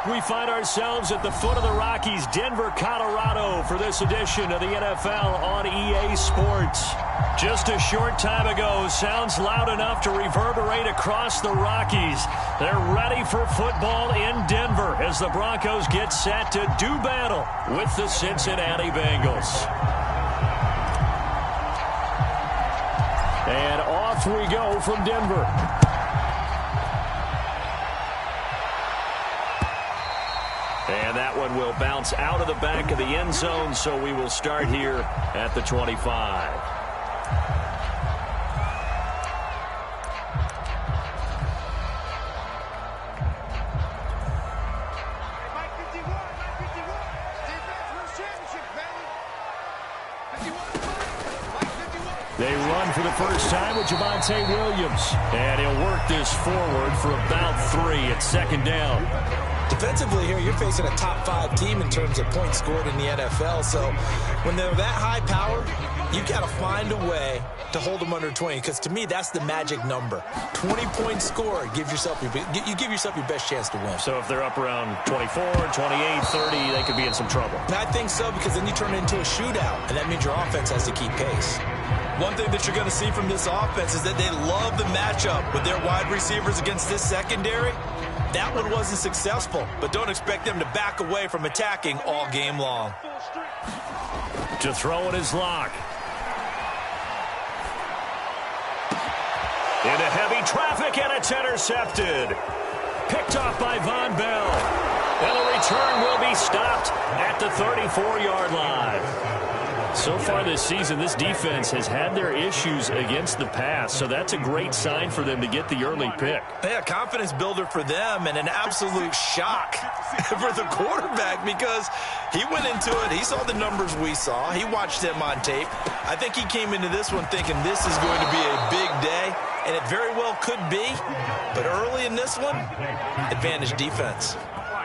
We find ourselves at the foot of the Rockies, Denver, Colorado, for this edition of the NFL on EA Sports. Just a short time ago, sounds loud enough to reverberate across the Rockies. They're ready for football in Denver as the Broncos get set to do battle with the Cincinnati Bengals. And off we go from Denver. And that one will bounce out of the back of the end zone, so we will start here at the 25. They run for the first time with Javonte Williams. And he'll work this forward for about 3 at second down. Defensively here, you're facing a top 5 team in terms of points scored in the NFL. So when they're that high power, you got to find a way to hold them under 20. Because to me, that's the magic number. 20 points scored, you give yourself your best chance to win. So if they're up around 24, 28, 30, they could be in some trouble. And I think so, because then you turn it into a shootout, and that means your offense has to keep pace. One thing that you're going to see from this offense is that they love the matchup with their wide receivers against this secondary. That one wasn't successful, but don't expect them to back away from attacking all game long. To throw it is Locke. Into heavy traffic, and it's intercepted. Picked off by Von Bell. And the return will be stopped at the 34-yard line. So far this season, this defense has had their issues against the pass, so that's a great sign for them to get the early pick. Yeah, confidence builder for them, and an absolute shock for the quarterback, because he went into it, he saw the numbers we saw, he watched them on tape. I think he came into this one thinking this is going to be a big day, and it very well could be, but early in this one, advantage defense.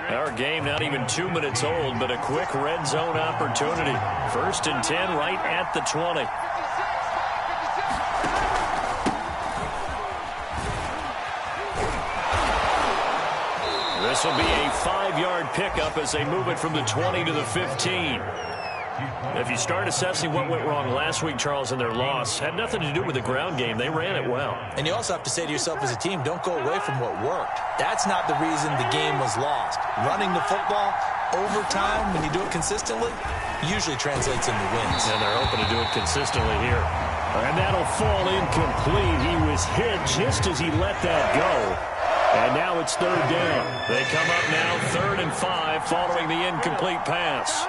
Our game not even 2 minutes old, but a quick red zone opportunity. 1st and 10 right at the 20. This will be a 5-yard pickup as they move it from the 20 to the 15. If you start assessing what went wrong last week, Charles, in their loss, had nothing to do with the ground game. They ran it well. And you also have to say to yourself as a team, don't go away from what worked. That's not the reason the game was lost. Running the football over time, when you do it consistently, usually translates into wins. And they're hoping to do it consistently here. And that'll fall incomplete. He was hit just as he let that go. And now it's 3rd down. They come up now 3rd and 5 following the incomplete pass.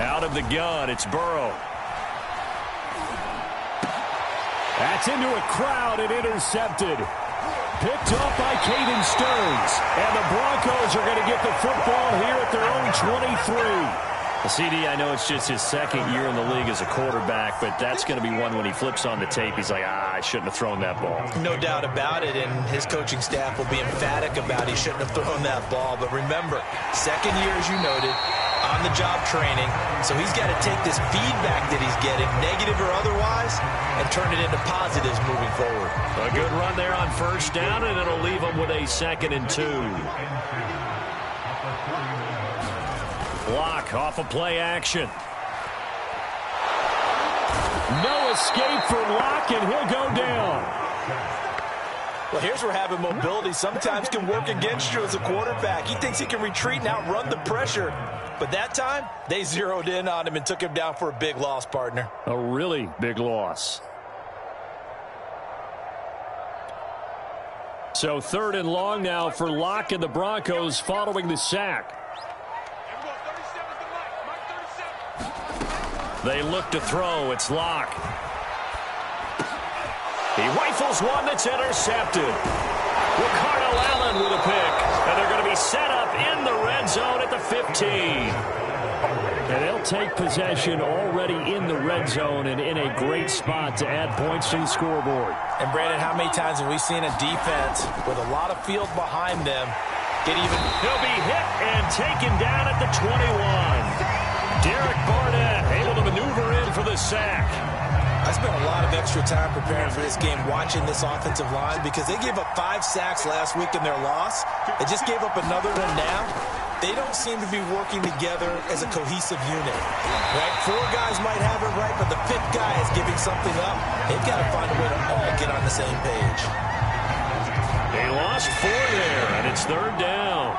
Out of the gun, it's Burrow. That's into a crowd and intercepted. Picked up by Caden Stearns. And the Broncos are going to get the football here at their own 23. CD, I know it's just his 2nd year in the league as a quarterback, but that's going to be one when he flips on the tape, he's like, I shouldn't have thrown that ball. No doubt about it, and his coaching staff will be emphatic about he shouldn't have thrown that ball. But remember, 2nd year, as you noted, on-the-job training, so he's got to take this feedback that he's getting, negative or otherwise, and turn it into positives moving forward. A good run there on 1st down, and it'll leave him with a 2nd and 2. Block off of play action. No escape for Locke, and he'll go down. Well, here's where having mobility sometimes can work against you as a quarterback. He thinks he can retreat and outrun the pressure. But that time, they zeroed in on him and took him down for a big loss, partner. A really big loss. So 3rd and long now for Locke and the Broncos following the sack. They look to throw. It's Locke. He rifles one that's intercepted. Ricardo Allen with a pick. And they're going to be set up in the red zone at the 15. And they'll take possession already in the red zone and in a great spot to add points to the scoreboard. And, Brandon, how many times have we seen a defense with a lot of field behind them Get even. He'll be hit and taken down at the 21. Derek Barnett able to maneuver in for the sack. I spent a lot of extra time preparing for this game watching this offensive line because they gave up 5 sacks last week in their loss. They just gave up another one now. They don't seem to be working together as a cohesive unit. Right? 4 guys might have it right, but the 5th guy is giving something up. They've got to find a way to all get on the same page. They lost 4 there, and it's 3rd down.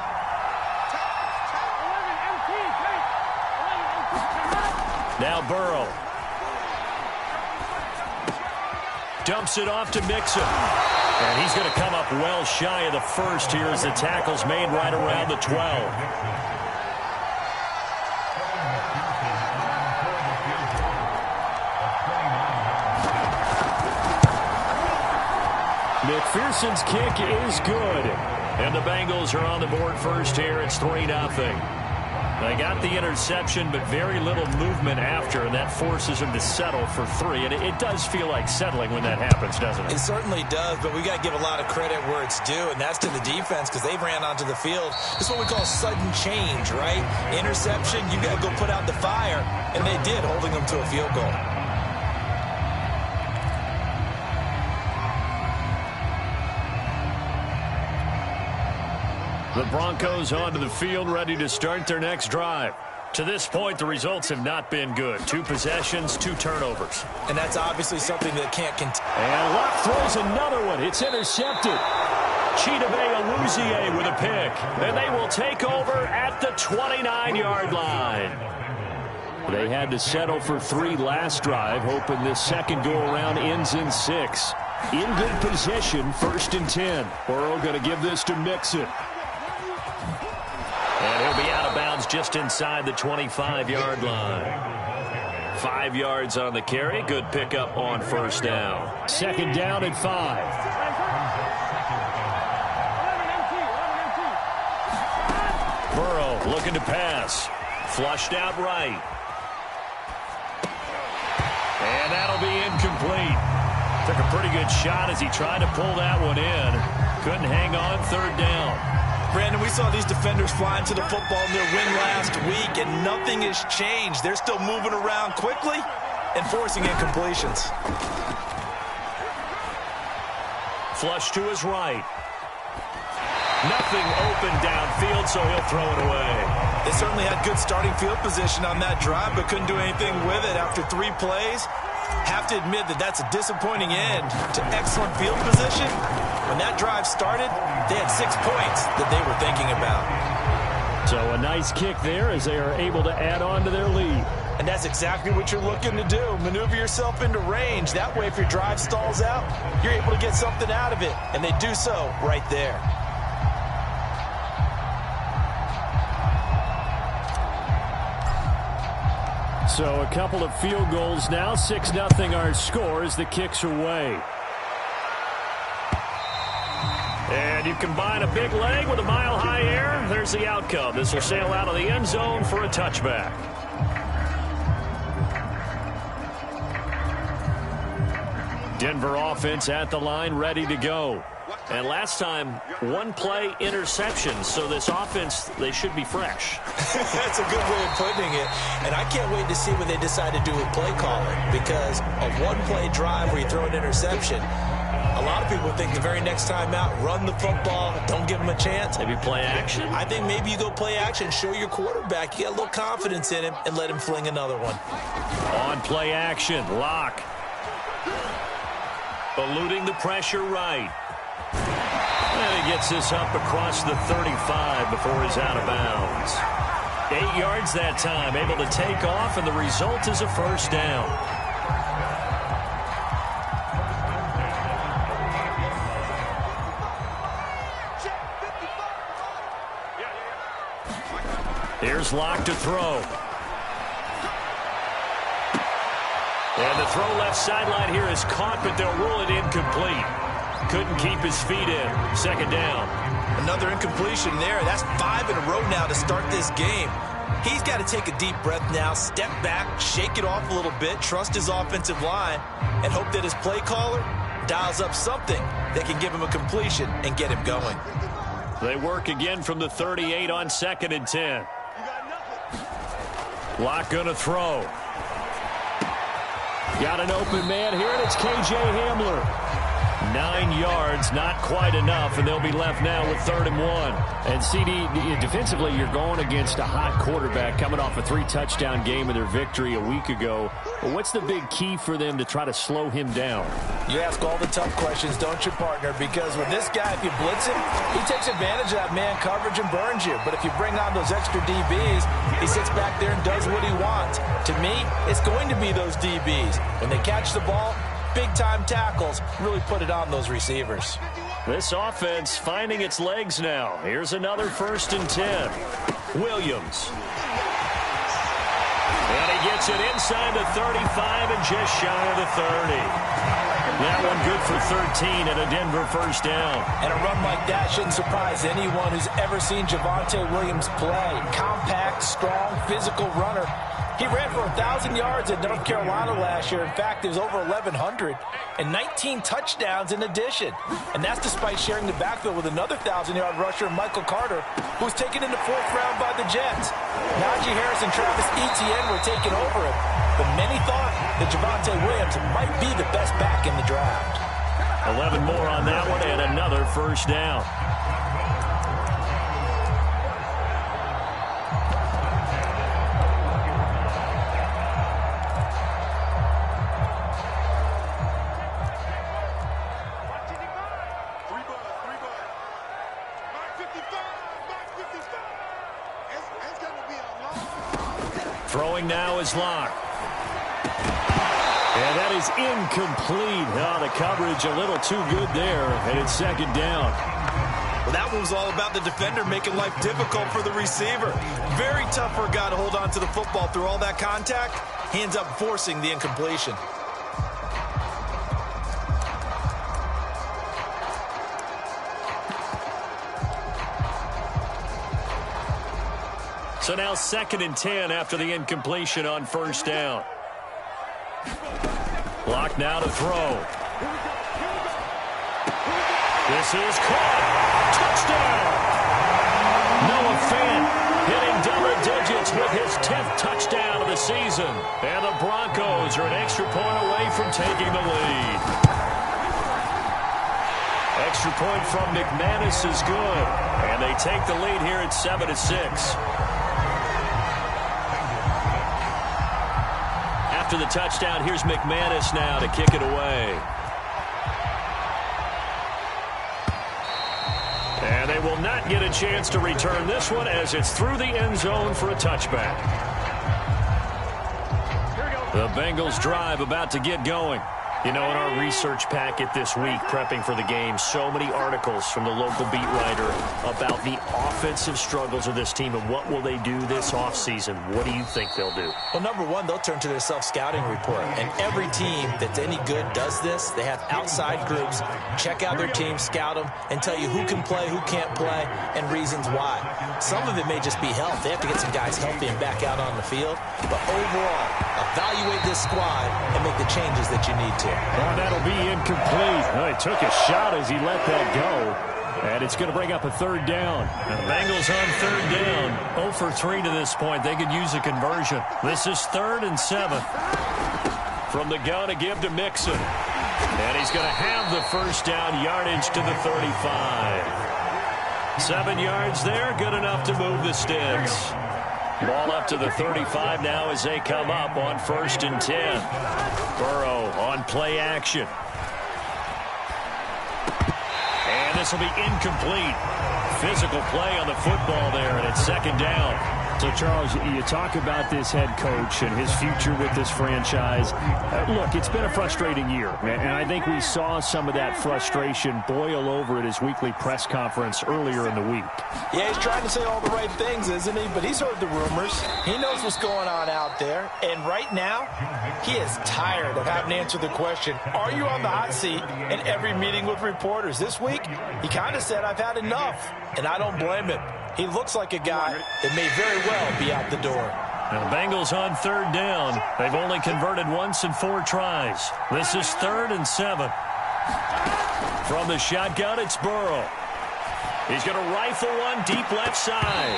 Now Burrow. Dumps it off to Mixon. And he's going to come up well shy of the first here as the tackle's made right around the 12. McPherson's kick is good. And the Bengals are on the board first here. It's 3-0. They got the interception, but very little movement after, and that forces them to settle for 3. And it does feel like settling when that happens, doesn't it? It certainly does, but we got to give a lot of credit where it's due, and that's to the defense because they ran onto the field. It's what we call sudden change, right? Interception, you got to go put out the fire, and they did, holding them to a field goal. The Broncos onto the field, ready to start their next drive. To this point, the results have not been good. 2 possessions, 2 turnovers. And that's obviously something that can't continue. And Locke throws another one. It's intercepted. Chidobe Awuzie with a pick. And they will take over at the 29-yard line. They had to settle for 3 last drive, hoping this second go-around ends in 6. In good position, 1st and 10. Burrow going to give this to Mixon. And he'll be out of bounds just inside the 25-yard line. 5 yards on the carry. Good pickup on 1st down. 2nd down at 5. Burrow looking to pass. Flushed out right. And that'll be incomplete. Took a pretty good shot as he tried to pull that one in. Couldn't hang on. 3rd down. Brandon, we saw these defenders flying to the football in their win last week, and nothing has changed. They're still moving around quickly and forcing incompletions. Flush to his right. Nothing open downfield, so he'll throw it away. They certainly had good starting field position on that drive, but couldn't do anything with it after 3 plays. Have to admit that that's a disappointing end to excellent field position. When that drive started, they had 6 points that they were thinking about. So a nice kick there as they are able to add on to their lead. And that's exactly what you're looking to do. Maneuver yourself into range. That way, if your drive stalls out, you're able to get something out of it. And they do so right there. So a couple of field goals now. 6-0 our score as the kick's away. And you combine a big leg with a mile-high air. There's the outcome. This will sail out of the end zone for a touchback. Denver offense at the line, ready to go. And last time, 1-play interception. So this offense, they should be fresh. That's a good way of putting it. And I can't wait to see what they decide to do with play calling. Because a 1-play drive where you throw an interception, a lot of people think the very next time out, run the football, don't give them a chance. Maybe play action? I think maybe you go play action, show your quarterback. You got a little confidence in him, and let him fling another one. On play action, Locke. Eluding the pressure right. And he gets this up across the 35 before he's out of bounds. 8 yards that time, able to take off, and the result is a 1st down. Here's Locke to throw. And the throw left sideline here is caught, but they'll rule it incomplete. Couldn't keep his feet in. 2nd down. Another incompletion there. That's 5 in a row now to start this game. He's got to take a deep breath now, step back, shake it off a little bit, trust his offensive line, and hope that his play caller dials up something that can give him a completion and get him going. They work again from the 38 on 2nd and 10. Lock going to throw. Got an open man here, and it's K.J. Hamler. 9 yards, not quite enough, and they'll be left now with 3rd and 1. And, CD, defensively, you're going against a hot quarterback coming off a 3-touchdown game of their victory a week ago. But what's the big key for them to try to slow him down? You ask all the tough questions, don't you, partner? Because with this guy, if you blitz him, he takes advantage of that man coverage and burns you. But if you bring on those extra DBs, he sits back there and does what he wants. To me, it's going to be those DBs. When they catch the ball, big-time tackles really put it on those receivers. This offense finding its legs now. Here's another 1st and 10. Williams. And he gets it inside the 35 and just shy of the 30. That one good for 13 and a Denver 1st down. And a run like that shouldn't surprise anyone who's ever seen Javonte Williams play. Compact, strong, physical runner. He ran for 1,000 yards at North Carolina last year. In fact, it was over 1,100 and 19 touchdowns in addition. And that's despite sharing the backfield with another 1,000-yard rusher, Michael Carter, who was taken in the 4th round by the Jets. Najee Harris and Travis Etienne were taking over him. But many thought that Javonte Williams might be the best back in the draft. 11 more on that one and another 1st down. Throwing now is Locke. And that is incomplete. Oh, the coverage a little too good there, and it's 2nd down. Well, that one was all about the defender making life difficult for the receiver. Very tough for a guy to hold on to the football through all that contact. He ends up forcing the incompletion. So now 2nd and 10 after the incompletion on 1st down. Block now to throw. This is caught. Touchdown! Noah Fant hitting double digits with his 10th touchdown of the season. And the Broncos are an extra point away from taking the lead. Extra point from McManus is good. And they take the lead here at 7-6. After the touchdown, here's McManus now to kick it away. And they will not get a chance to return this one as it's through the end zone for a touchback. The Bengals drive about to get going. You know, in our research packet this week, prepping for the game, so many articles from the local beat writer about the offensive struggles of this team and what will they do this offseason. What do you think they'll do? Well, number one, they'll turn to their self-scouting report. And every team that's any good does this. They have outside groups, check out their team, scout them, and tell you who can play, who can't play, and reasons why. Some of it may just be health. They have to get some guys healthy and back out on the field. But overall, evaluate this squad and make the changes that you need to. Oh, that'll be incomplete. Oh, he took a shot as he let that go. And it's going to bring up a 3rd down. And the Bengals on 3rd down. 0 for 3 to this point. They could use a conversion. This is 3rd and 7. From the gun to give to Mixon. And he's going to have the 1st down yardage to the 35. 7 yards there. Good enough to move the sticks. Ball up to the 35 now as they come up on 1st and 10. Burrow on play action. And this will be incomplete. Physical play on the football there, and it's 2nd down. So, Charles, you talk about this head coach and his future with this franchise. Look, it's been a frustrating year, and I think we saw some of that frustration boil over at his weekly press conference earlier in the week. Yeah, he's trying to say all the right things, isn't he? But he's heard the rumors. He knows what's going on out there. And right now, he is tired of having to answer the question, are you on the hot seat in every meeting with reporters? This week, he kind of said, I've had enough. And I don't blame him. He looks like a guy that may very well be out the door. Now, the Bengals on 3rd down. They've only converted once in 4 tries. This is 3rd and 7. From the shotgun, it's Burrow. He's going to rifle one deep left side.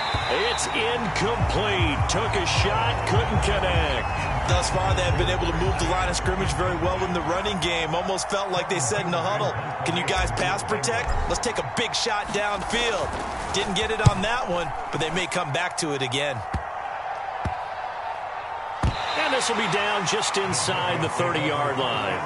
It's incomplete. Took a shot, couldn't connect. Thus far, they've been able to move the line of scrimmage very well in the running game. Almost felt like they said in the huddle, can you guys pass protect? Let's take a big shot downfield. Didn't get it on that one, but they may come back to it again. And this will be down just inside the 30-yard line.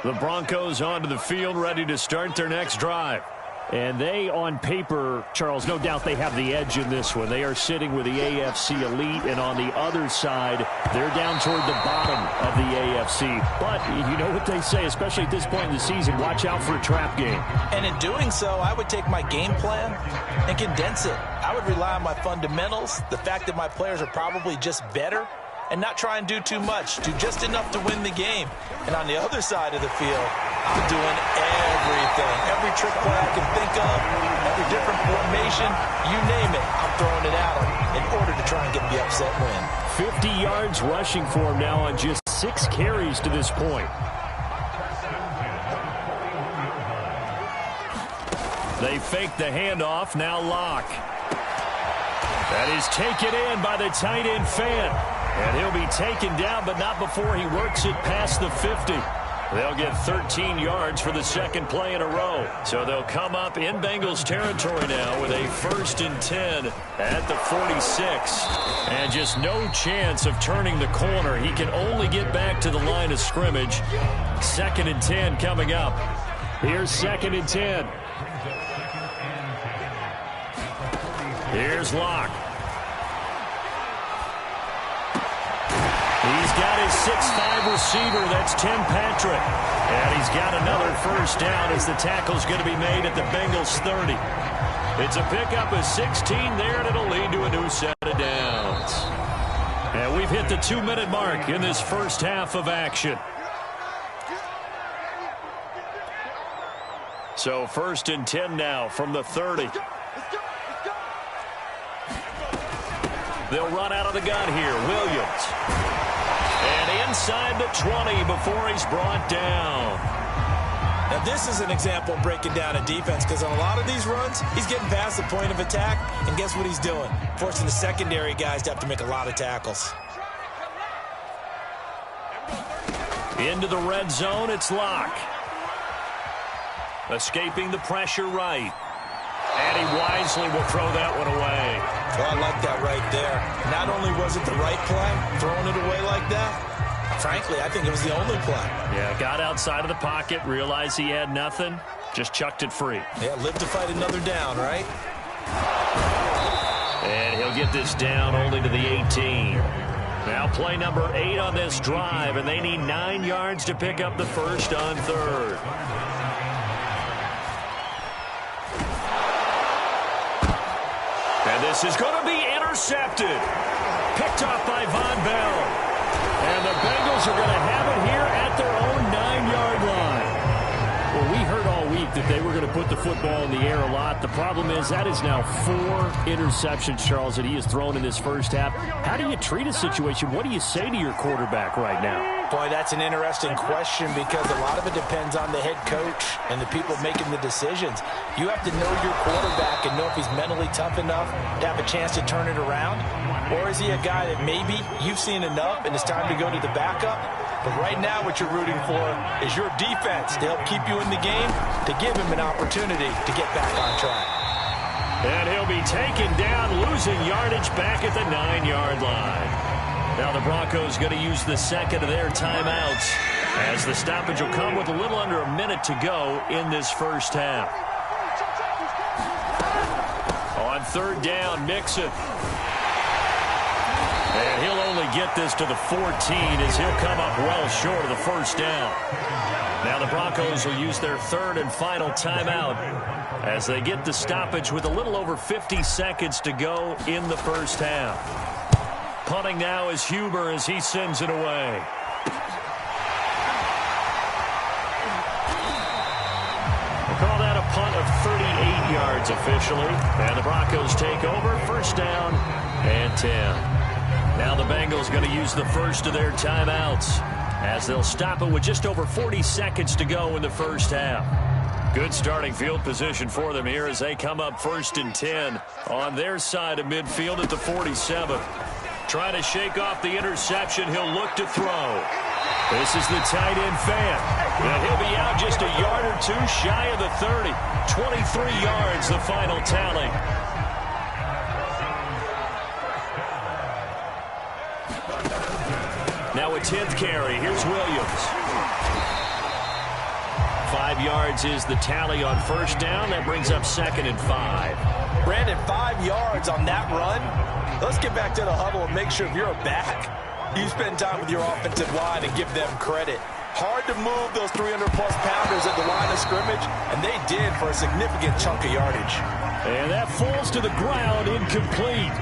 The Broncos onto the field, ready to start their next drive. And they, on paper, Charles, no doubt they have the edge in this one. They are sitting with the AFC elite, and on the other side, they're down toward the bottom of the AFC. But you know what they say, especially at this point in the season, watch out for a trap game. And in doing so, I would take my game plan and condense it. I would rely on my fundamentals, the fact that my players are probably just better, and not try and do too much, do just enough to win the game. And on the other side of the field, I'm doing everything. Every trick play I can think of, every different formation, you name it, I'm throwing it at them in order to try and get the upset win. 50 yards rushing for him now on just 6 carries to this point. They fake the handoff, now Locke. That is taken in by the tight end Fant. And he'll be taken down, but not before he works it past the 50. They'll get 13 yards for the second play in a row. So they'll come up in Bengals territory now with a 1st and 10 at the 46. And just no chance of turning the corner. He can only get back to the line of scrimmage. 2nd and 10 coming up. Here's 2nd and 10. Here's Locke. He's got his 6'5" receiver. That's Tim Patrick. And he's got another 1st down as the tackle's going to be made at the Bengals 30. It's a pickup of 16 there, and it'll lead to a new set of downs. And we've hit the 2-minute mark in this first half of action. So 1st and 10 now from the 30. They'll run out of the gun here. Williams. And inside the 20 before he's brought down. Now, this is an example of breaking down a defense, because on a lot of these runs, he's getting past the point of attack, and guess what he's doing? Forcing the secondary guys to have to make a lot of tackles. Into the red zone, it's Locke. Escaping the pressure right. And he wisely will throw that one away. Well, I like that right there. Not only was it the right play, throwing it away like that, frankly, I think it was the only play. Yeah, got outside of the pocket, realized he had nothing, just chucked it free. Yeah, live to fight another down, right? And he'll get this down only to the 18. Now play number 8 on this drive, and they need 9 yards to pick up the 1st on 3rd. And this is going to be intercepted. Picked off by Von Bell. And the Bengals are going to have it here at their own 9-yard line. Well, we heard all week that they were going to put the football in the air a lot. The problem is that is now 4 interceptions, Charles, that he has thrown in this first half. How do you treat a situation? What do you say to your quarterback right now? Boy, that's an interesting question, because a lot of it depends on the head coach and the people making the decisions. You have to know your quarterback and know if he's mentally tough enough to have a chance to turn it around. Or is he a guy that maybe you've seen enough and it's time to go to the backup? But right now what you're rooting for is your defense to help keep you in the game, to give him an opportunity to get back on track. And he'll be taken down, losing yardage back at the 9-yard line. Now the Broncos going to use the 2nd of their timeouts, as the stoppage will come with a little under a minute to go in this first half. On 3rd down, Mixon. And he'll only get this to the 14 as he'll come up well short of the 1st down. Now the Broncos will use their 3rd and final timeout as they get the stoppage with a little over 50 seconds to go in the first half. Punting now is Huber as he sends it away. We'll call that a punt of 38 yards officially. And the Broncos take over, 1st down and 10. Now the Bengals going to use the first of their timeouts as they'll stop it with just over 40 seconds to go in the first half. Good starting field position for them here as they come up 1st and 10 on their side of midfield at the 47. Trying to shake off the interception. He'll look to throw. This is the tight end fan. And he'll be out just a yard or two shy of the 30. 23 yards, the final tally. Now a 10th carry. Here's Williams. 5 yards is the tally on first down. That brings up 2nd and 5. Brandon, 5 yards on that run. Let's get back to the huddle and make sure if you're a back, you spend time with your offensive line and give them credit. Hard to move those 300-plus pounders at the line of scrimmage, and they did for a significant chunk of yardage. And that falls to the ground, incomplete.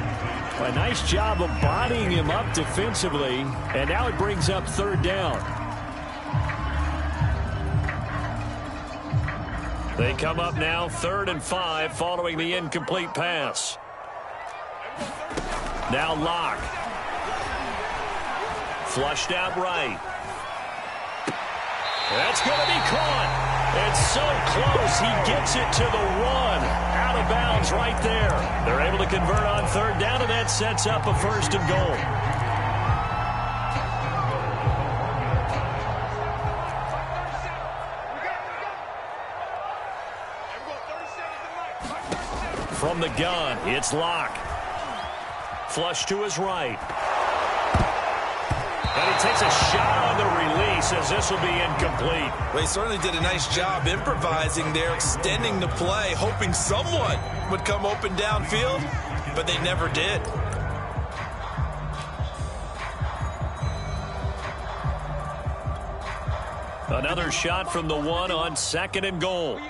A nice job of bodying him up defensively, and now it brings up 3rd down. They come up now 3rd and 5 following the incomplete pass. Now Locke. Flushed out right. That's going to be caught. It's so close. He gets it to the 1. Out of bounds right there. They're able to convert on 3rd down, and that sets up a 1st and goal. From the gun, it's Locke. Flush to his right. And he takes a shot on the release as this will be incomplete. Well, he certainly did a nice job improvising there, extending the play, hoping someone would come open downfield, but they never did. Another shot from the 1 on 2nd and goal.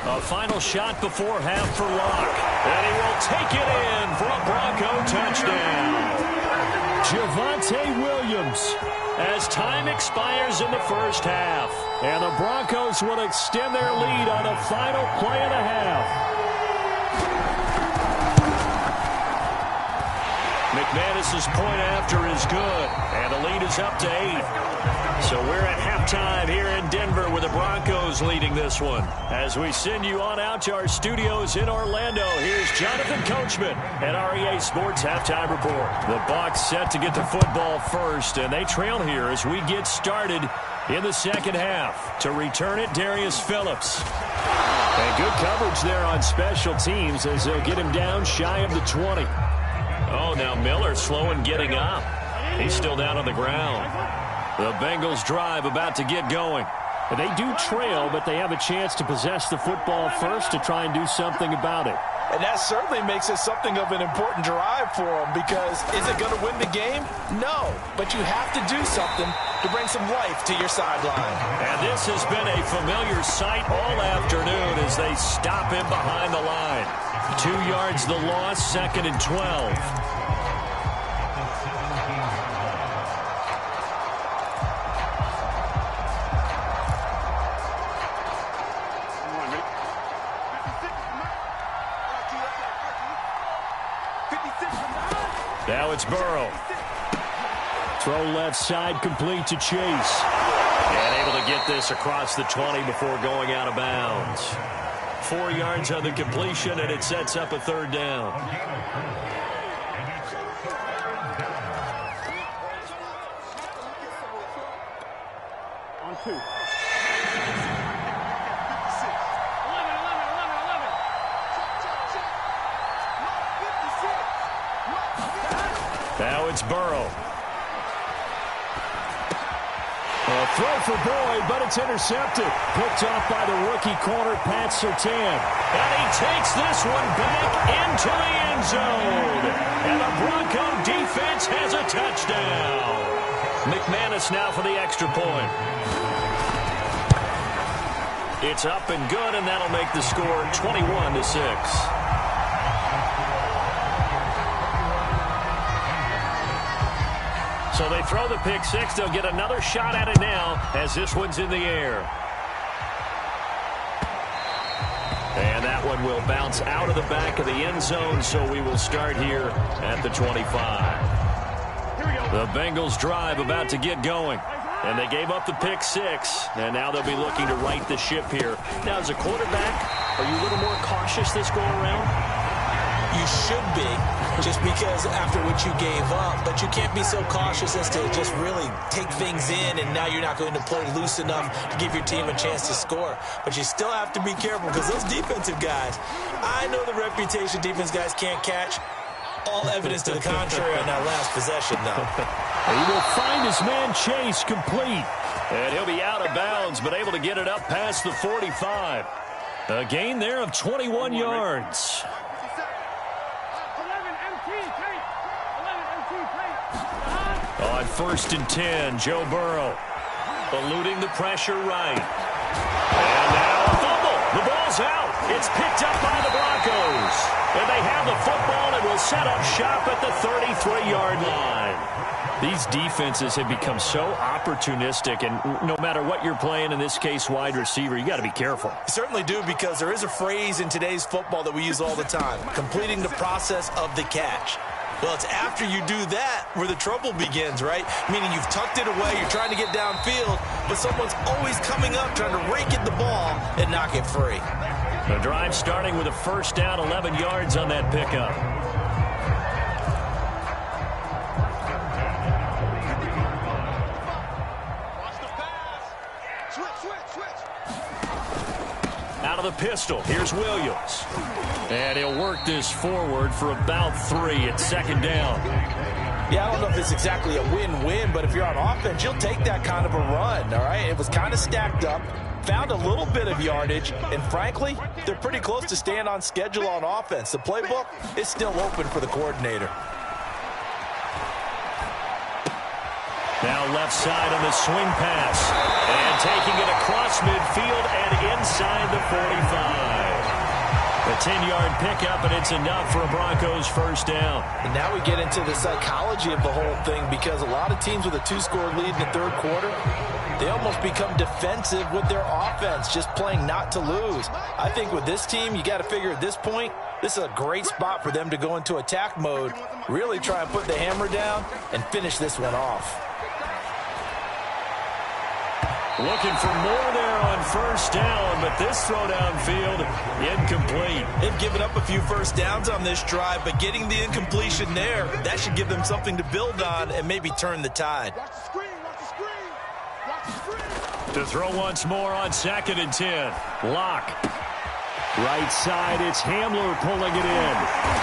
A final shot before half for Locke. And he will take it in for a Bronco touchdown. Javonte Williams as time expires in the first half. And the Broncos will extend their lead on the final play of the half. McManus's point after is good, and the lead is up to 8. So we're at halftime here in Denver with the Broncos leading this one. As we send you on out to our studios in Orlando, here's Jonathan Coachman at REA Sports Halftime Report. The Bucs set to get the football first, and they trail here as we get started in the second half. To return it, Darius Phillips. And good coverage there on special teams as they'll get him down shy of the 20. Oh, now Miller slow in getting up. He's still down on the ground. The Bengals drive about to get going. They do trail, but they have a chance to possess the football first to try and do something about it. And that certainly makes it something of an important drive for them, because is it going to win the game? No, but you have to do something to bring some life to your sideline. And this has been a familiar sight all afternoon as they stop him behind the line. 2 yards the loss, 2nd and 12. Now it's Burrow. Throw left side, complete to Chase. And able to get this across the 20 before going out of bounds. 4 yards on the completion, and it sets up a 3rd down. On 2. Now it's Burrow. A throw for Boyd, but it's intercepted. Picked off by the rookie corner, Pat Surtain. And he takes this one back into the end zone. And the Bronco defense has a touchdown. McManus now for the extra point. It's up and good, and that'll make the score 21-6. So they throw the pick six. They'll get another shot at it now as this one's in the air. And that one will bounce out of the back of the end zone, so we will start here at the 25. The Bengals drive about to get going. And they gave up the pick six, and now they'll be looking to right the ship here. Now, as a quarterback, are you a little more cautious this go around? You should be, just because after what you gave up, but you can't be so cautious as to just really take things in, and now you're not going to play loose enough to give your team a chance to score. But you still have to be careful, because those defensive guys, I know the reputation defense guys can't catch. All evidence to the contrary on that last possession, though. He will find his man Chase complete. And he'll be out of bounds, but able to get it up past the 45. A gain there of 21 yards. On 1st and 10, Joe Burrow eluding the pressure right. And now a fumble. The ball's out. It's picked up by the Broncos. And they have the football and will set up shop at the 33-yard line. These defenses have become so opportunistic, and no matter what you're playing, in this case wide receiver, you got to be careful. You certainly do, because there is a phrase in today's football that we use all the time, completing the process of the catch. Well, it's after you do that where the trouble begins, right? Meaning you've tucked it away, you're trying to get downfield, but someone's always coming up trying to rake at the ball and knock it free. The drive starting with a 1st down, 11 yards on that pickup. Out of the pistol, here's Williams. And he'll work this forward for about 3 at 2nd down. Yeah, I don't know if it's exactly a win-win, but if you're on offense, you'll take that kind of a run, all right? It was kind of stacked up, found a little bit of yardage, and frankly, they're pretty close to staying on schedule on offense. The playbook is still open for the coordinator. Now left side on the swing pass. And taking it across midfield and inside the 45. A 10-yard pickup, and it's enough for a Broncos 1st down. And now we get into the psychology of the whole thing, because a lot of teams with a 2-score lead in the 3rd quarter, they almost become defensive with their offense, just playing not to lose. I think with this team, you got to figure at this point, this is a great spot for them to go into attack mode, really try and put the hammer down and finish this one off. Looking for more there on 1st down, but this throw downfield, incomplete. They've given up a few 1st downs on this drive, but getting the incompletion there, that should give them something to build on and maybe turn the tide. To throw once more on 2nd and 10. Lock. Right side, it's Hamler pulling it in.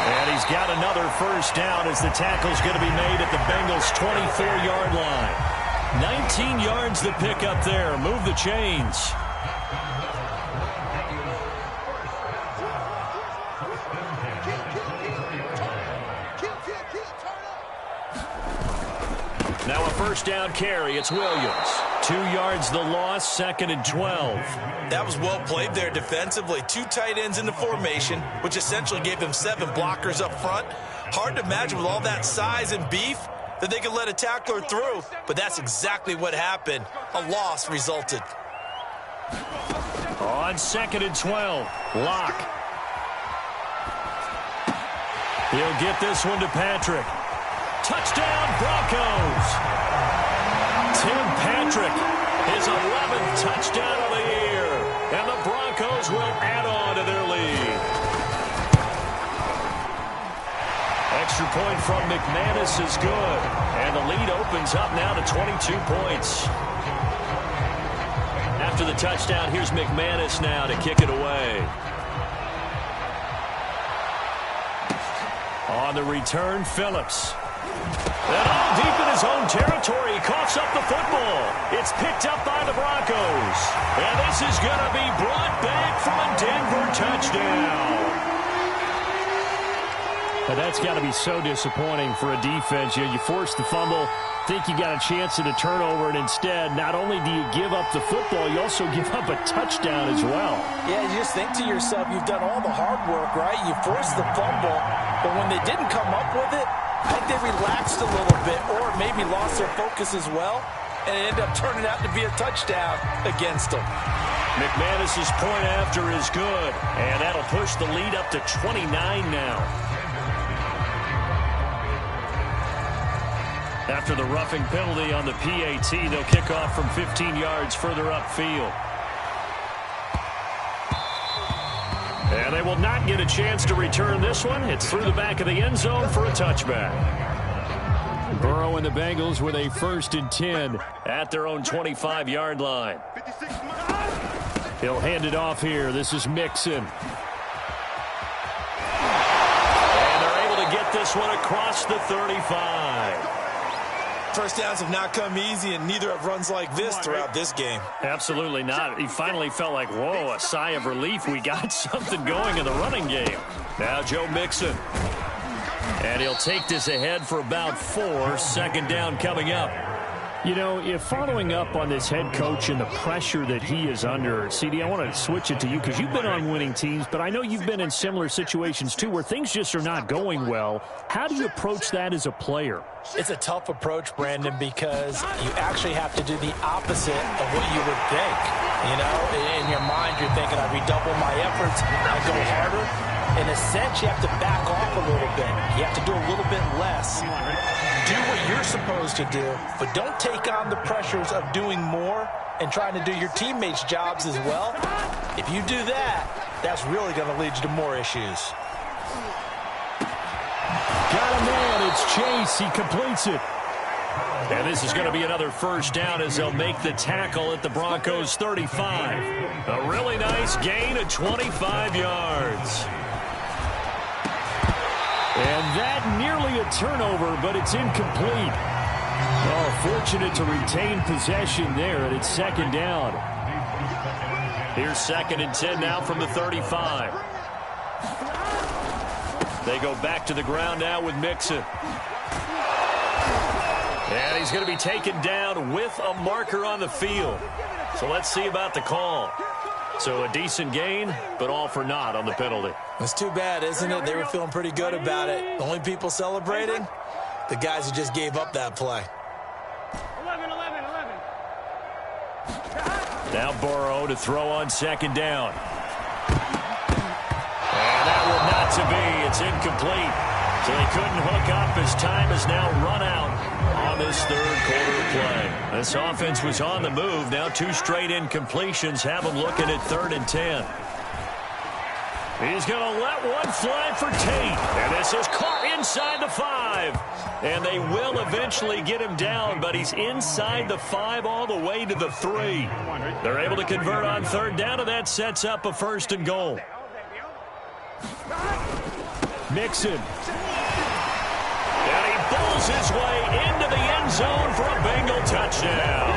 And he's got another 1st down as the tackle's going to be made at the Bengals' 24-yard line. 19 yards the pickup there. Move the chains. Now a 1st down carry. It's Williams. 2 yards the loss, 2nd and 12. That was well played there defensively. 2 tight ends in the formation, which essentially gave them 7 blockers up front. Hard to imagine with all that size and beef that they could let a tackler through, but that's exactly what happened. A loss resulted. On 2nd and 12, Lock. He'll get this one to Patrick. Touchdown, Broncos. Tim Patrick, his 11th touchdown of the year, and the Broncos will add on to their lead. Extra point from McManus is good. And the lead opens up now to 22 points. After the touchdown, here's McManus now to kick it away. On the return, Phillips. And all deep in his own territory, he coughs up the football. It's picked up by the Broncos. And this is going to be brought back from a Denver touchdown. But that's got to be so disappointing for a defense. You force the fumble, think you got a chance at a turnover, and instead, not only do you give up the football, you also give up a touchdown as well. Yeah, you just think to yourself, you've done all the hard work, right? You forced the fumble, but when they didn't come up with it, I think they relaxed a little bit or maybe lost their focus as well, and it ended up turning out to be a touchdown against them. McManus's point after is good, and that'll push the lead up to 29 now. After the roughing penalty on the PAT, they'll kick off from 15 yards further upfield. And they will not get a chance to return this one. It's through the back of the end zone for a touchback. Burrow and the Bengals with a 1st and 10 at their own 25-yard line. He'll hand it off here. This is Mixon. And they're able to get this one across the 35. First downs have not come easy, and neither have runs like this throughout this game. Absolutely not. He finally felt like, whoa, a sigh of relief. We got something going in the running game. Now Joe Mixon. And he'll take this ahead for about 4. 2nd down coming up. You know, if following up on this head coach and the pressure that he is under, CD, I want to switch it to you because you've been on winning teams, but I know you've been in similar situations too where things just are not going well. How do you approach that as a player? It's a tough approach, Brandon, because you actually have to do the opposite of what you would think. You know, in your mind, you're thinking, I redouble my efforts, I go harder. In a sense, you have to back off a little bit. You have to do a little bit less. Do what you're supposed to do, but don't take on the pressures of doing more and trying to do your teammates' jobs as well. If you do that, that's really going to lead you to more issues. Got a man. It's Chase. He completes it. And this is going to be another 1st down as they'll make the tackle at the Broncos' 35. A really nice gain of 25 yards. And that nearly a turnover, but it's incomplete. Oh, fortunate to retain possession there, and it's 2nd down. Here's 2nd and 10 now from the 35. They go back to the ground now with Mixon. And he's going to be taken down with a marker on the field. So let's see about the call. So a decent gain, but all for naught on the penalty. It's too bad, isn't it? They were feeling pretty good about it. The only people celebrating, the guys who just gave up that play. 11. Now Burrow to throw on 2nd down. And that will not to be. It's incomplete. So they couldn't hook up as time has now run out on this 3rd quarter play. This offense was on the move. Now 2 straight incompletions have them looking at 3rd and 10. He's going to let one fly for Tate. And this is caught inside the 5. And they will eventually get him down, but he's inside the 5 all the way to the 3. They're able to convert on 3rd down, and that sets up a 1st and goal. Mixon. And he bowls his way into the end zone for a Bengal touchdown.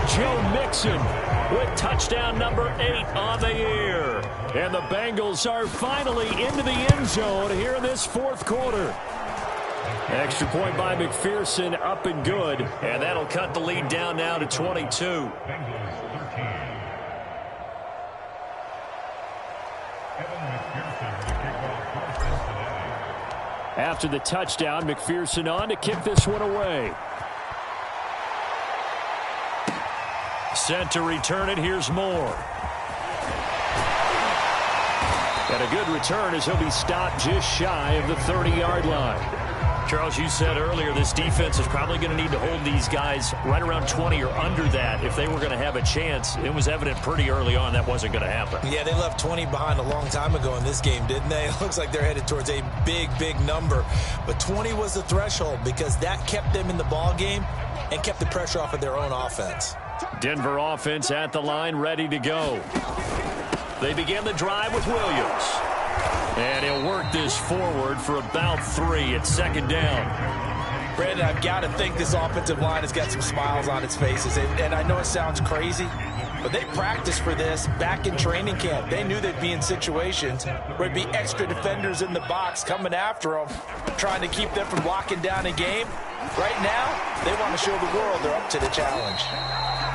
Joe Mixon with touchdown number 8 on the year. And the Bengals are finally into the end zone here in this 4th quarter. Extra point by McPherson, up and good. And that'll cut the lead down now to 22. After the touchdown, McPherson on to kick this one away. Set to return it. Here's Moore. And a good return as he'll be stopped just shy of the 30-yard line. Charles, you said earlier this defense is probably going to need to hold these guys right around 20 or under that if they were going to have a chance. It was evident pretty early on that wasn't going to happen. Yeah, they left 20 behind a long time ago in this game, didn't they? It looks like they're headed towards a big, big number. But 20 was the threshold because that kept them in the ball game and kept the pressure off of their own offense. Denver offense at the line, ready to go. They begin the drive with Williams. And he'll work this forward for about 3 at 2nd down. Brandon, I've got to think this offensive line has got some smiles on its faces. And I know it sounds crazy, but they practiced for this back in training camp. They knew they'd be in situations where there'd be extra defenders in the box coming after them, trying to keep them from locking down a game. Right now, they want to show the world they're up to the challenge.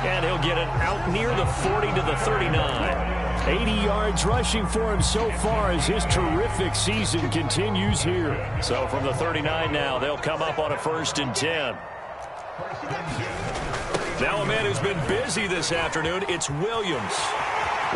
And he'll get it out near the 40 to the 39. 80 yards rushing for him so far as his terrific season continues here. So from the 39 now, they'll come up on a 1st and 10. Now a man who's been busy this afternoon, it's Williams.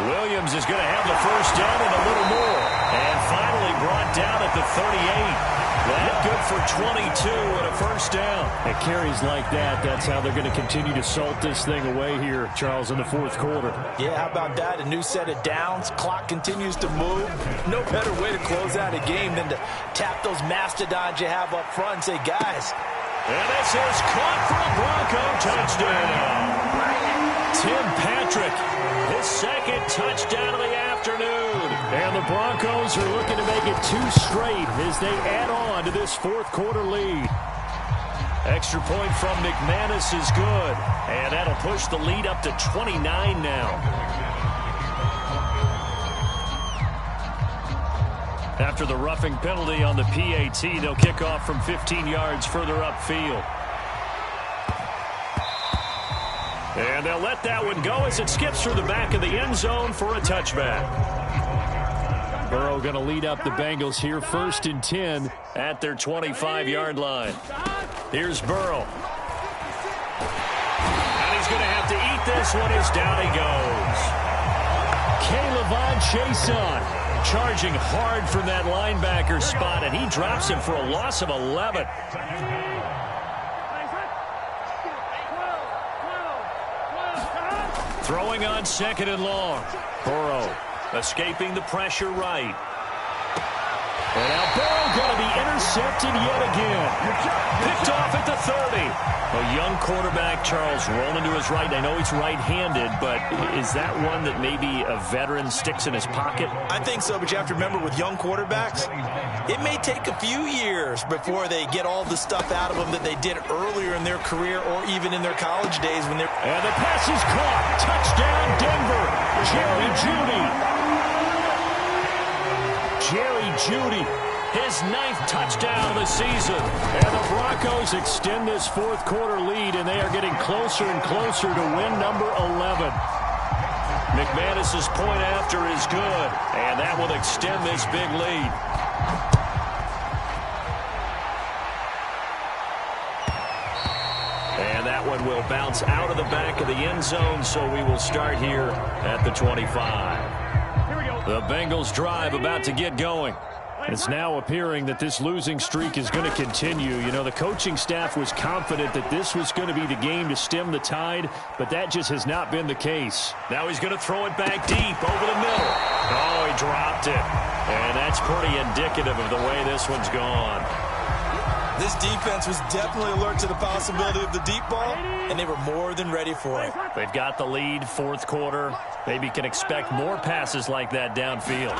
Williams is going to have the first down and a little more. And finally brought down at the 38. That good for 22 and a first down. It carries like that. That's how they're going to continue to salt this thing away here, Charles, in the fourth quarter. Yeah, how about that? A new set of downs. Clock continues to move. No better way to close out a game than to tap those mastodons you have up front and say, guys. And this is caught for a Bronco touchdown. Tim Patrick, his second touchdown of the afternoon. And the Broncos are looking to make it 2 straight as they add on to this fourth quarter lead. Extra point from McManus is good. And that'll push the lead up to 29 now. After the roughing penalty on the PAT, they'll kick off from 15 yards further upfield. And they'll let that one go as it skips through the back of the end zone for a touchback. Burrow going to lead up the Bengals here, 1st and 10 at their 25-yard line. Here's Burrow. And he's going to have to eat this one as down he goes. K'Lavon Chaisson charging hard from that linebacker spot, and he drops him for a loss of 11. Throwing on 2nd and long. Burrow escaping the pressure right. And now Burrow going to be intercepted yet again. Picked off at the 30. A young quarterback, Charles, rolling to his right. I know he's right-handed, but is that one that maybe a veteran sticks in his pocket? I think so, but you have to remember with young quarterbacks, it may take a few years before they get all the stuff out of them that they did earlier in their career or even in their college days when they're... And the pass is caught. Touchdown, Denver. Jerry Jeudy. Jerry Jeudy, his 9th touchdown of the season. And the Broncos extend this fourth quarter lead, and they are getting closer and closer to win number 11. McManus's point after is good, and that will extend this big lead. And that one will bounce out of the back of the end zone, so we will start here at the 25. The Bengals drive about to get going. It's now appearing that this losing streak is going to continue. You know, the coaching staff was confident that this was going to be the game to stem the tide, but that just has not been the case. Now he's going to throw it back deep over the middle. Oh, he dropped it. And that's pretty indicative of the way this one's gone. This defense was definitely alert to the possibility of the deep ball, and they were more than ready for it. They've got the lead, fourth quarter. Maybe can expect more passes like that downfield.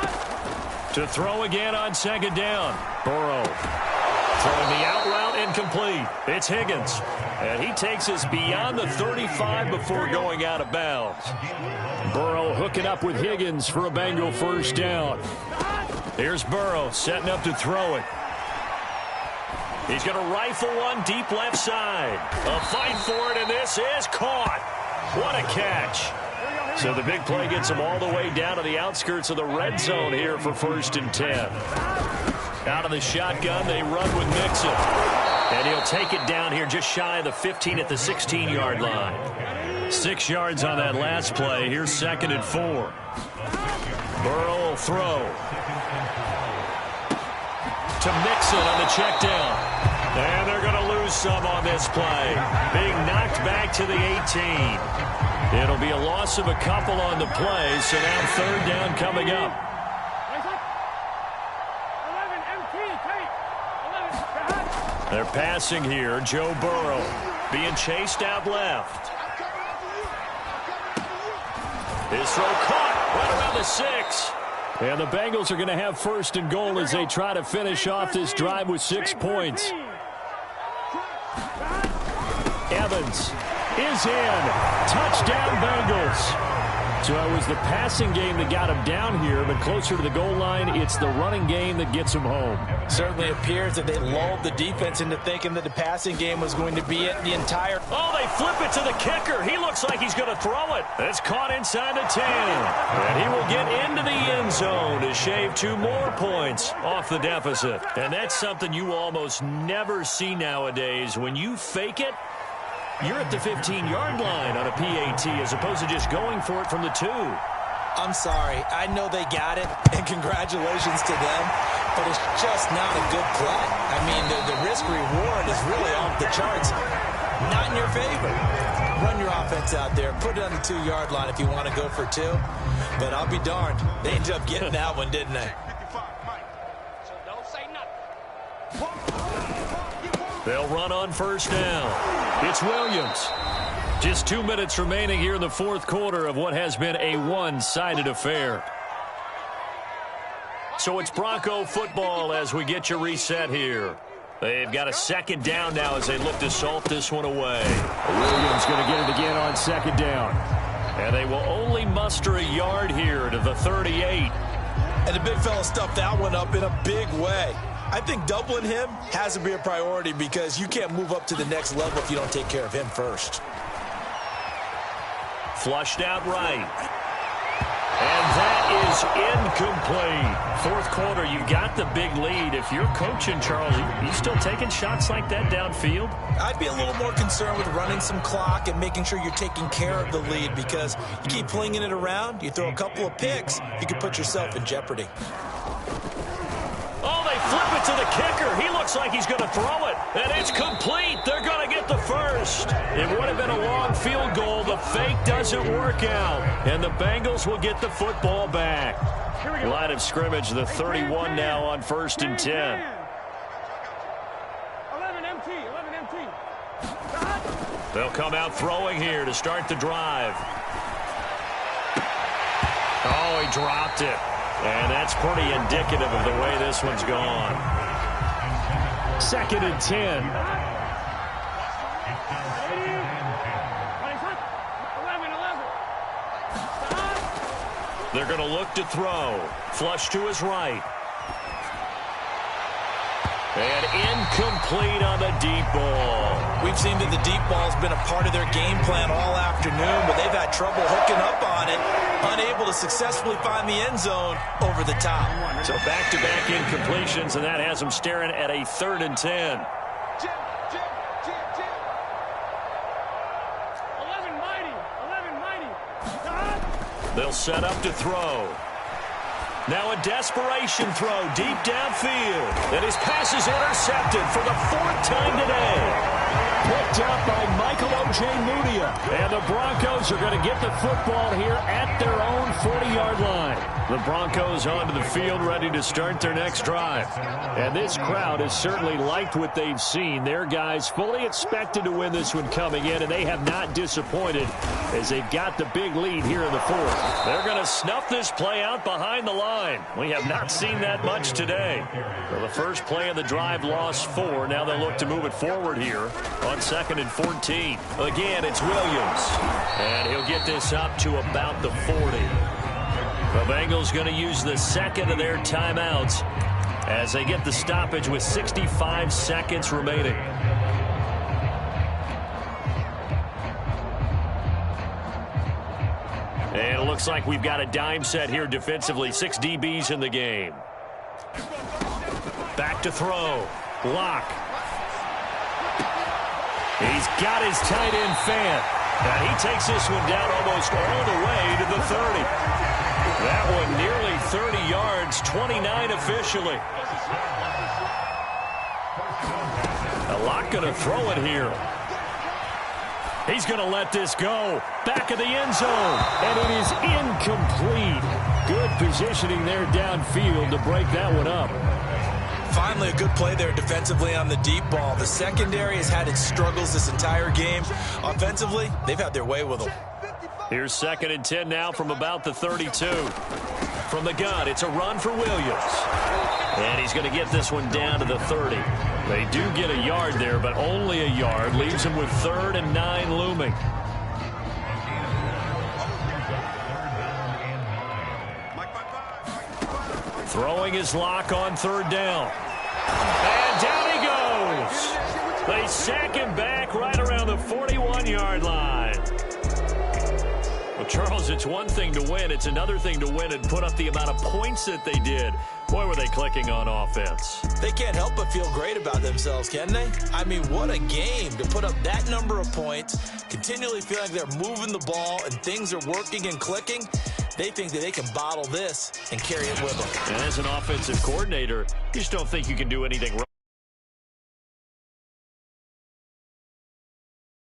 To throw again on 2nd down. Burrow throwing the out route incomplete. It's Higgins. And he takes us beyond the 35 before going out of bounds. Burrow hooking up with Higgins for a Bengal first down. Here's Burrow setting up to throw it. He's going to rifle one deep left side. A fight for it, and this is caught. What a catch. So the big play gets him all the way down to the outskirts of the red zone here for 1st and 10. Out of the shotgun, they run with Mixon. And he'll take it down here just shy of the 15 at the 16-yard line. 6 yards on that last play. Here's 2nd and 4. Burrow will throw. To Mixon on the check down. And they're going to lose some on this play. Being knocked back to the 18. It'll be a loss of a couple on the play, so now 3rd down coming up. They're passing here. Joe Burrow being chased out left. His throw caught right around the 6. And the Bengals are going to have 1st and goal as they try to finish off this drive with 6 points. Evans is in. Touchdown, Bengals. So it was the passing game that got him down here, but closer to the goal line, it's the running game that gets him home. Certainly appears that they lulled the defense into thinking that the passing game was going to be it the entire... Oh, they flip it to the kicker. He looks like he's going to throw it. It's caught inside the 10. And he will get into the end zone to shave 2 more points off the deficit. And that's something you almost never see nowadays. When you fake it, you're at the 15-yard line on a PAT as opposed to just going for it from the 2. I'm sorry. I know they got it, and congratulations to them, but it's just not a good play. I mean, the risk-reward is really off the charts. Not in your favor. Run your offense out there. Put it on the 2-yard line if you want to go for 2. But I'll be darned. They ended up getting that one, didn't they? So don't say nothing. They'll run on first down. It's Williams. Just 2 minutes remaining here in the fourth quarter of what has been a one-sided affair. So it's Bronco football as we get you reset here. They've got a second down now as they look to salt this one away. Williams going to get it again on second down. And they will only muster a yard here to the 38. And the big fella stuffed that one up in a big way. I think doubling him has to be a priority because you can't move up to the next level if you don't take care of him first. Flushed out right. And that is incomplete. Fourth quarter, you got the big lead. If you're coaching, Charles, you still taking shots like that downfield? I'd be a little more concerned with running some clock and making sure you're taking care of the lead because you keep flinging it around, you throw a couple of picks, you could put yourself in jeopardy. Oh, they flip it to the kicker. He looks like he's going to throw it. And it's complete. They're going to get the first. It would have been a long field goal. The fake doesn't work out. And the Bengals will get the football back. Line of scrimmage, the 31 now on 1st and 10. 11 MT. They'll come out throwing here to start the drive. Oh, he dropped it. And that's pretty indicative of the way this one's gone. 2nd and 10. 11. They're going to look to throw. Flush to his right. And incomplete on the deep ball. We've seen that the deep ball's been a part of their game plan all afternoon, but they've had trouble hooking up on it, unable to successfully find the end zone over the top. So back-to-back incompletions, and that has them staring at a 3rd and 10. 11 mighty. They'll set up to throw. Now a desperation throw deep downfield. And his pass is intercepted for the 4th time today. Picked up by Michael Ojemudia. And the Broncos are going to get the football here at their own 40-yard line. The Broncos onto the field ready to start their next drive. And this crowd has certainly liked what they've seen. Their guys fully expected to win this one coming in, and they have not disappointed as they've got the big lead here in the 4th. They're going to snuff this play out behind the line. We have not seen that much today. So the first play of the drive lost 4. Now they'll look to move it forward here on 2nd and 14. Again, it's Williams. And he'll get this up to about the 40. The Bengals going to use the second of their timeouts as they get the stoppage with 65 seconds remaining. And it looks like we've got a dime set here defensively. 6 DBs in the game. Back to throw. Lock. He's got his tight end fan. And he takes this one down almost all the way to the 30. That one nearly 30 yards, 29 officially. A lot going to throw it here. He's going to let this go. Back of the end zone. And it is incomplete. Good positioning there downfield to break that one up. Finally, a good play there defensively on the deep ball. The secondary has had its struggles this entire game. Offensively, they've had their way with them. Here's 2nd and 10 now from about the 32. From the gun, it's a run for Williams. And he's going to get this one down to the 30. They do get a yard there, but only a yard. Leaves him with 3rd and 9 looming. Throwing his lock on 3rd down. And down he goes. They sack him back right around the 41-yard line. Well, Charles, it's one thing to win. It's another thing to win and put up the amount of points that they did. Boy, were they clicking on offense. They can't help but feel great about themselves, can they? I mean, what a game to put up that number of points, continually feel like they're moving the ball and things are working and clicking. They think that they can bottle this and carry it with them. And as an offensive coordinator, you just don't think you can do anything wrong.